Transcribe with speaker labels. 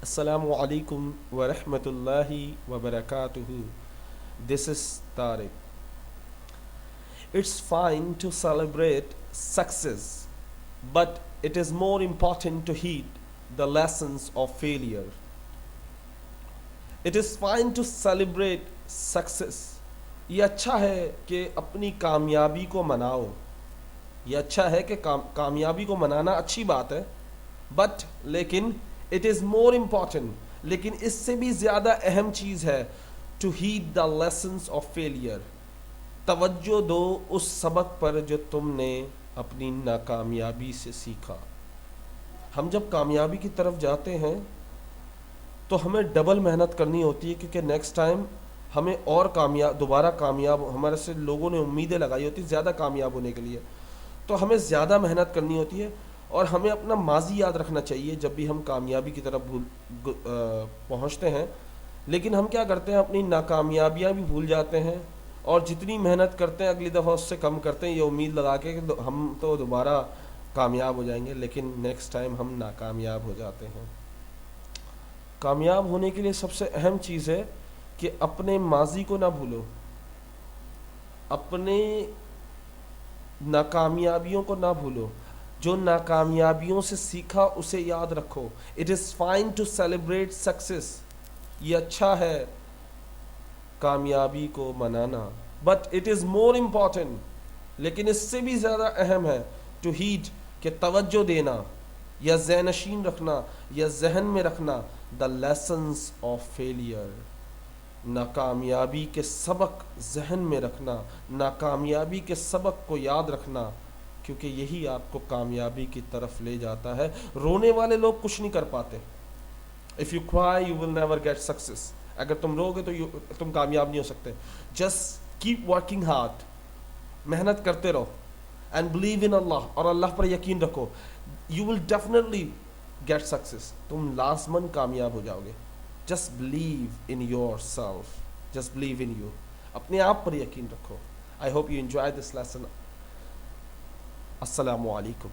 Speaker 1: Assalamu alaikum wa rahmatullahi wa barakatuhu. This is Tariq. It's fine to celebrate success, but it is more important to heed the lessons of failure. It is fine to celebrate success. یہ اچھا ہے کہ اپنی کامیابی کو مناؤ. یہ اچھا ہے کہ کامیابی کو منانا اچھی بات ہے، بٹ لیکن اٹ از مور امپورٹنٹ، لیکن اس سے بھی زیادہ اہم چیز ہے to heed the lessons of failure. توجہ دو اس سبق پر جو تم نے اپنی ناکامیابی سے سیکھا. ہم جب کامیابی کی طرف جاتے ہیں تو ہمیں ڈبل محنت کرنی ہوتی ہے، کیونکہ نیکسٹ ٹائم ہمیں اور دوبارہ کامیاب، ہمارے سے لوگوں نے امیدیں لگائی ہوتی زیادہ کامیاب ہونے کے لیے، تو ہمیں زیادہ محنت کرنی ہوتی ہے. اور ہمیں اپنا ماضی یاد رکھنا چاہیے جب بھی ہم کامیابی کی طرف پہنچتے ہیں. لیکن ہم کیا کرتے ہیں، اپنی ناکامیابیاں بھی بھول جاتے ہیں، اور جتنی محنت کرتے ہیں اگلی دفعہ اس سے کم کرتے ہیں، یہ امید لگا کے کہ ہم تو دوبارہ کامیاب ہو جائیں گے، لیکن نیکسٹ ٹائم ہم ناکامیاب ہو جاتے ہیں. کامیاب ہونے کے لیے سب سے اہم چیز ہے کہ اپنے ماضی کو نہ بھولو، اپنے ناکامیابیوں کو نہ بھولو، جو ناکامیابیوں سے سیکھا اسے یاد رکھو. It is fine to celebrate success. یہ اچھا ہے کامیابی کو منانا، but it is more important, لیکن اس سے بھی زیادہ اہم ہے ٹو ہیڈ، کہ توجہ دینا یا ذہن نشین رکھنا یا ذہن میں رکھنا دا لیسنس آف فیلئر. ناکامیابی کے سبق ذہن میں رکھنا، ناکامیابی کے سبق کو یاد رکھنا، کیونکہ یہی آپ کو کامیابی کی طرف لے جاتا ہے. رونے والے لوگ کچھ نہیں کر پاتے. If you cry you will never get success. اگر تم رو گے تو تم کامیاب نہیں ہو سکتے. جسٹ کیپ ورکنگ ہارڈ، محنت کرتے رہو، اینڈ بلیو ان اللہ، اور اللہ پر یقین رکھو. You will definitely get success. تم لازماً کامیاب ہو جاؤ گے. Just believe in yourself, just believe in you. اپنے آپ پر یقین رکھو. I hope you enjoy this lesson. السلام علیکم.